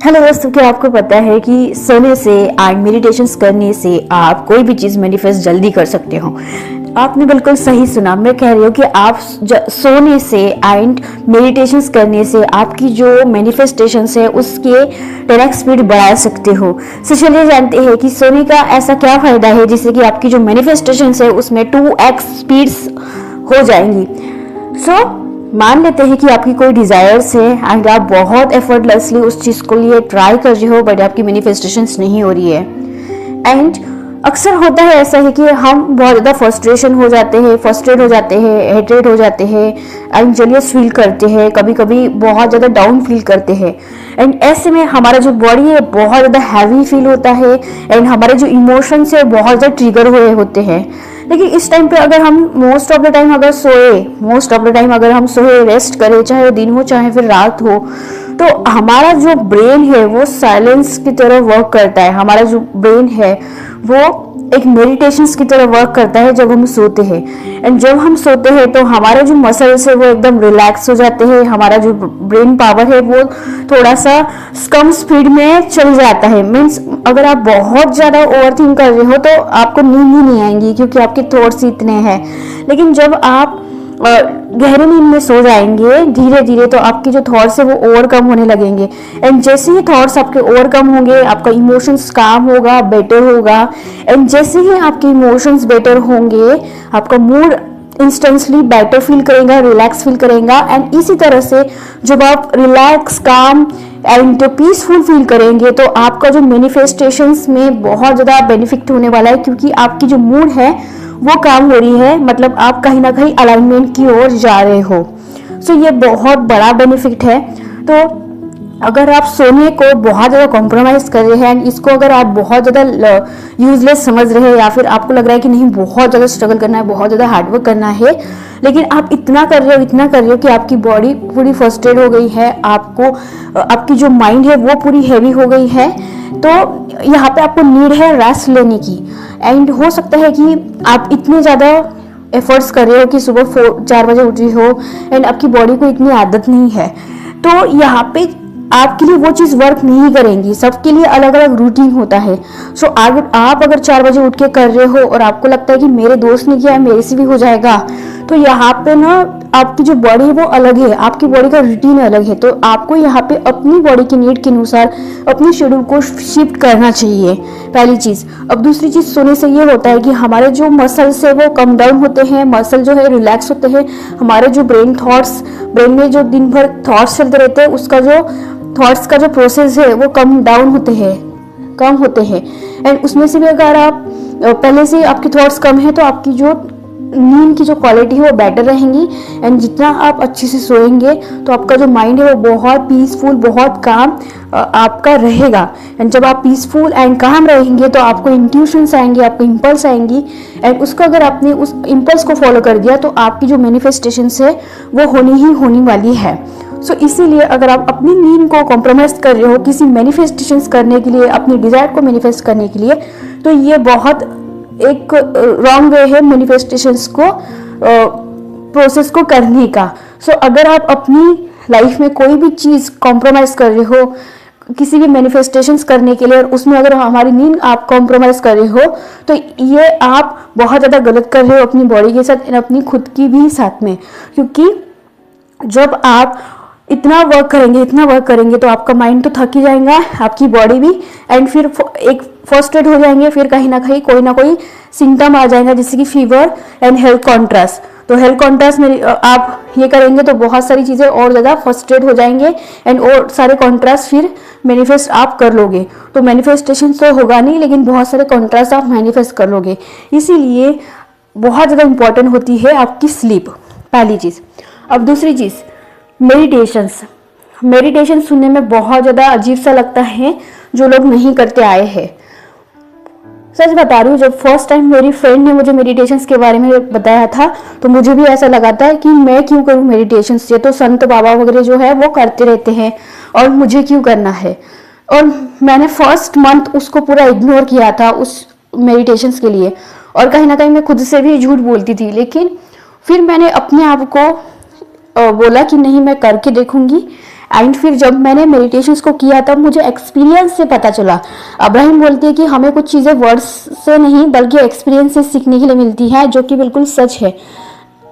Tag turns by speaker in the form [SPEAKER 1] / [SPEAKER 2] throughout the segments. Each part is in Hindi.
[SPEAKER 1] हेलो दोस्तों, क्या आपको पता है कि सोने से एंड मेडिटेशंस करने से आप कोई भी चीज़ मैनिफेस्ट जल्दी कर सकते हो। आपने बिल्कुल सही सुना। मैं कह रही हूँ कि आप सोने से एंड मेडिटेशंस करने से आपकी जो मैनिफेस्टेशंस है उसके 10x स्पीड बढ़ा सकते हो। तो चलिए जानते हैं कि सोने का ऐसा क्या फ़ायदा है जिससे कि आपकी जो मैनिफेस्टेशंस है उसमें 2x स्पीड्स हो जाएंगी। मान लेते हैं कि आपकी कोई डिजायर्स है एंड आप बहुत एफर्टलेसली उस चीज को लिए ट्राई कर रहे हो बट आपकी मैनिफेस्टेशंस नहीं हो रही है। एंड अक्सर होता है ऐसा है कि हम बहुत ज़्यादा फ्रस्ट्रेट हो जाते हैं, हेट्रेड हो जाते हैं एंड जेलियस फील करते हैं, कभी कभी बहुत ज़्यादा डाउन फील करते हैं। एंड ऐसे में हमारा जो बॉडी है बहुत ज़्यादा हैवी फील होता है एंड हमारे जो इमोशंस है बहुत ज़्यादा ट्रिगर हुए होते हैं। लेकिन इस टाइम पे अगर हम मोस्ट ऑफ द टाइम अगर हम सोए, रेस्ट करें, चाहे दिन हो चाहे फिर रात हो, तो हमारा जो ब्रेन है वो साइलेंस की तरह वर्क करता है। हमारा जो ब्रेन है वो एक मेडिटेशंस की तरह वर्क करता है जब हम सोते हैं। एंड जब हम सोते हैं तो हमारे जो मसल्स है वो एकदम रिलैक्स हो जाते हैं। हमारा जो ब्रेन पावर है वो थोड़ा सा कम स्पीड में चल जाता है। मीन्स अगर आप बहुत ज़्यादा ओवरथिंक कर रहे हो तो आपको नींद ही नहीं आएंगी क्योंकि आपके थॉट्स इतने हैं। लेकिन जब आप गहरी नींद में सो जाएंगे धीरे धीरे तो आपकी जो थॉट्स है वो ओवरकम होने लगेंगे। एंड जैसे ही थॉट्स आपके ओवरकम होंगे आपका इमोशंस काम होगा, बेटर होगा। एंड जैसे ही आपके इमोशंस बेटर होंगे आपका मूड इंस्टेंटली बेटर फील करेगा, रिलैक्स फील करेगा। एंड इसी तरह से जब आप रिलैक्स, काम एंड पीसफुल फील करेंगे तो आपका जो मैनिफेस्टेशंस में बहुत ज़्यादा बेनिफिट होने वाला है क्योंकि आपकी जो मूड है वो काम हो रही है, मतलब आप कहीं ना कहीं अलाइनमेंट की ओर जा रहे हो। सो ये बहुत बड़ा बेनिफिट है। तो अगर आप सोने को बहुत ज़्यादा कॉम्प्रोमाइज़ कर रहे हैं एंड इसको अगर आप बहुत ज़्यादा यूजलेस समझ रहे हैं या फिर आपको लग रहा है कि नहीं बहुत ज़्यादा स्ट्रगल करना है, बहुत ज़्यादा हार्डवर्क करना है, लेकिन आप इतना कर रहे हो कि आपकी बॉडी पूरी फ्रस्ट्रेट हो गई है, आपकी जो माइंड है वो पूरी हैवी हो गई है, तो यहाँ पे आपको नीड है रेस्ट लेने की। एंड हो सकता है कि आप इतने ज़्यादा एफर्ट्स कर रहे हो कि सुबह 4 बजे उठ रही हो एंड आपकी बॉडी को इतनी आदत नहीं है, तो यहाँ पे आपके लिए वो चीज़ वर्क नहीं करेंगी। सबके लिए अलग अलग रूटीन होता है। सो आप अगर 4 बजे उठ के कर रहे हो और आपको लगता है कि मेरे दोस्त ने किया है मेरे से भी हो जाएगा, तो यहाँ पे ना आपकी जो बॉडी है वो अलग है, आपकी बॉडी का रूटीन अलग है। तो आपको यहाँ पे अपनी बॉडी की नीड के अनुसार अपने शेड्यूल को शिफ्ट करना चाहिए, पहली चीज़। अब दूसरी चीज़, सोने से ये होता है कि हमारे जो मसल्स है वो कम डाउन होते हैं, मसल जो है रिलैक्स होते हैं। हमारे जो ब्रेन में जो दिन भर थॉट्स चलते रहते हैं उसका जो थॉट्स का जो प्रोसेस है वो कम होते हैं। एंड उसमें से भी अगर आप पहले से आपकी थॉट्स कम है तो आपकी जो नींद की जो क्वालिटी है वो बेटर रहेंगी। एंड जितना आप अच्छे से सोएंगे तो आपका जो माइंड है वो बहुत पीसफुल, बहुत काम आपका रहेगा। एंड जब आप पीसफुल एंड काम रहेंगे तो आपको इंट्यूशंस आएंगे, आपको इम्पल्स आएंगी। एंड उसको अगर आपने उस इम्पल्स को फॉलो कर दिया तो आपकी जो मैनिफेस्टेशंस है वो होनी वाली है। सो इसीलिए अगर आप अपनी नींद को कॉम्प्रोमाइज कर रहे हो किसी मैनिफेस्टेशंस करने के लिए, अपनी डिजायर को मैनिफेस्ट करने के लिए, तो ये बहुत एक रॉन्ग वे है मैनिफेस्टेशंस को प्रोसेस को करने का। सो अगर आप अपनी लाइफ में कोई भी चीज़ कॉम्प्रोमाइज़ कर रहे हो किसी भी मैनिफेस्टेशंस करने के लिए और उसमें अगर हमारी नींद आप कॉम्प्रोमाइज़ कर रहे हो तो ये आप बहुत ज़्यादा गलत कर रहे हो अपनी बॉडी के साथ, अपनी खुद की भी साथ में। क्योंकि जब आप इतना वर्क करेंगे तो आपका माइंड तो थक ही जाएगा, आपकी बॉडी भी। एंड फिर एक फ्रस्ट्रेट हो जाएंगे, फिर कहीं ना कहीं कोई ना कोई सिम्टम आ जाएगा जैसे कि फीवर एंड हेल्थ कॉन्ट्रास्ट। तो हेल्थ कॉन्ट्रास्ट में आप ये करेंगे तो बहुत सारी चीज़ें और ज़्यादा फ्रस्ट्रेट हो जाएंगे एंड और सारे कॉन्ट्रास्ट फिर मैनिफेस्ट आप कर लोगे। तो मैनिफेस्टेशन तो होगा नहीं लेकिन बहुत सारे कॉन्ट्रास्ट आप मैनिफेस्ट कर लोगे। इसीलिए बहुत ज़्यादा इंपॉर्टेंट होती है आपकी स्लीप, पहली चीज़। अब दूसरी चीज़, मेडिटेशन सुनने में बहुत ज़्यादा अजीब सा लगता है जो लोग नहीं करते आए हैं। सच बता रही हूँ, जब फर्स्ट टाइम मेरी फ्रेंड ने मुझे मेडिटेशंस के बारे में बताया था तो मुझे भी ऐसा लगा था कि मैं क्यों करूँ मेडिटेशंस, ये तो संत बाबा वगैरह जो है वो करते रहते हैं और मुझे क्यों करना है। और मैंने फर्स्ट मंथ उसको पूरा इग्नोर किया था उस मेडिटेशंस के लिए, और कहीं ना कहीं मैं खुद से भी झूठ बोलती थी। लेकिन फिर मैंने अपने आप को बोला कि नहीं, मैं करके देखूंगी एंड फिर जब मैंने मेडिटेशंस को किया तब मुझे एक्सपीरियंस से पता चला। अब्राहम बोलते हैं कि हमें कुछ चीज़ें वर्ड्स से नहीं बल्कि एक्सपीरियंस से सीखने के लिए मिलती है, जो कि बिल्कुल सच है।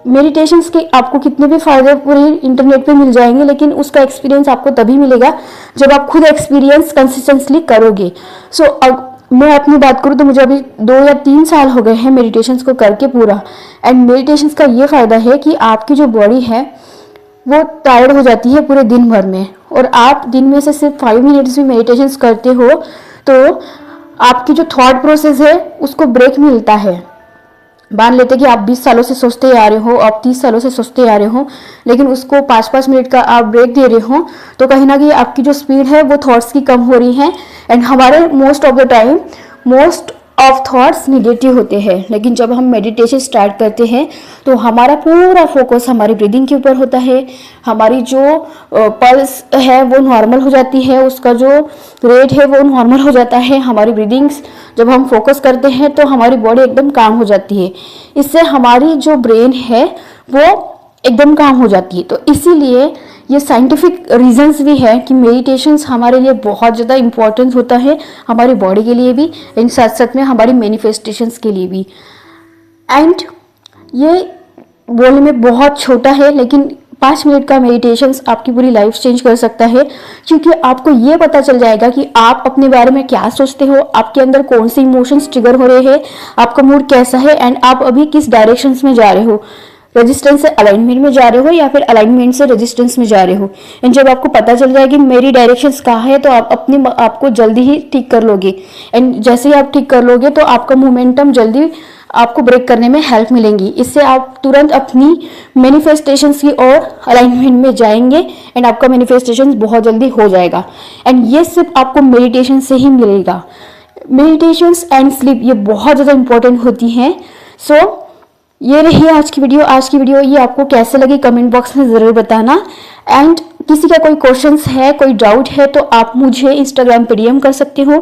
[SPEAKER 1] मेडिटेशंस के आपको कितने भी फायदे पूरे इंटरनेट पे मिल जाएंगे, लेकिन उसका एक्सपीरियंस आपको तभी मिलेगा जब आप खुद एक्सपीरियंस कंसिस्टेंटली करोगे। सो अब मैं अपनी बात करूँ तो मुझे अभी 2 या 3 साल हो गए हैं मेडिटेशंस को करके पूरा। एंड मेडिटेशंस का ये फ़ायदा है कि आपकी जो बॉडी है वो टायर्ड हो जाती है पूरे दिन भर में, और आप दिन में से सिर्फ 5 मिनट्स भी मेडिटेशंस करते हो तो आपकी जो थॉट प्रोसेस है उसको ब्रेक मिलता है। मान लेते कि आप 20 सालों से सोचते आ रहे हो, आप 30 सालों से सोचते आ रहे हो, लेकिन उसको 5-5 मिनट का आप ब्रेक दे रहे हो, तो कहीं ना कहीं आपकी जो स्पीड है वो थॉट्स की कम हो रही है। एंड हमारे most of the time most of thoughts negative होते हैं, लेकिन जब हम मेडिटेशन स्टार्ट करते हैं तो हमारा पूरा फोकस हमारी ब्रीदिंग के ऊपर होता है। हमारी जो पल्स है वो नॉर्मल हो जाती है, उसका जो रेट है वो नॉर्मल हो जाता है। हमारी ब्रीदिंग्स जब हम फोकस करते हैं तो हमारी बॉडी एकदम काम हो जाती है। इससे हमारी जो ब्रेन है वो एकदम काम हो जाती है। तो इसीलिए ये साइंटिफिक रीजंस भी है कि मेडिटेशंस हमारे लिए बहुत ज़्यादा इम्पोर्टेंट होता है, हमारी बॉडी के लिए भी, इन साथ साथ में हमारी मैनिफेस्टेशंस के लिए भी। एंड ये बोलने में बहुत छोटा है, लेकिन 5 मिनट का मेडिटेशंस आपकी पूरी लाइफ चेंज कर सकता है, क्योंकि आपको ये पता चल जाएगा कि आप अपने बारे में क्या सोचते हो, आपके अंदर कौन से इमोशंस ट्रिगर हो रहे हैं, आपका मूड कैसा है, एंड आप अभी किस डायरेक्शंस में जा रहे हो, रेजिस्टेंस से अलाइनमेंट में जा रहे हो या फिर अलाइनमेंट से रेजिस्टेंस में जा रहे हो। एंड जब आपको पता चल जाए कि मेरी डायरेक्शंस कहाँ है तो आप अपने आपको जल्दी ही ठीक कर लोगे। एंड जैसे ही आप ठीक कर लोगे तो आपका मोमेंटम जल्दी आपको ब्रेक करने में हेल्प मिलेंगी। इससे आप तुरंत अपनी मैनिफेस्टेशंस की ओर अलाइनमेंट में जाएंगे एंड आपका मैनिफेस्टेशन बहुत जल्दी हो जाएगा। एंड ये सिर्फ आपको मेडिटेशन से ही मिलेगा। मेडिटेशंस एंड स्लीप ये बहुत ज़्यादा इंपॉर्टेंट होती हैं। सो ये रही आज की वीडियो ये आपको कैसे लगी कमेंट बॉक्स में ज़रूर बताना। एंड किसी का कोई क्वेश्चंस है, कोई डाउट है तो आप मुझे इंस्टाग्राम पे डीएम कर सकते हो।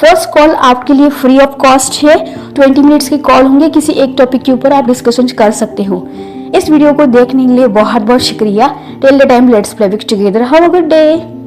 [SPEAKER 1] फर्स्ट कॉल आपके लिए फ्री ऑफ कॉस्ट है, 20 मिनट्स की कॉल होंगे, किसी एक टॉपिक के ऊपर आप डिस्कशन कर सकते हो। इस वीडियो को देखने के लिए बहुत बहुत शुक्रिया। Till the time let's play with together, have a good day.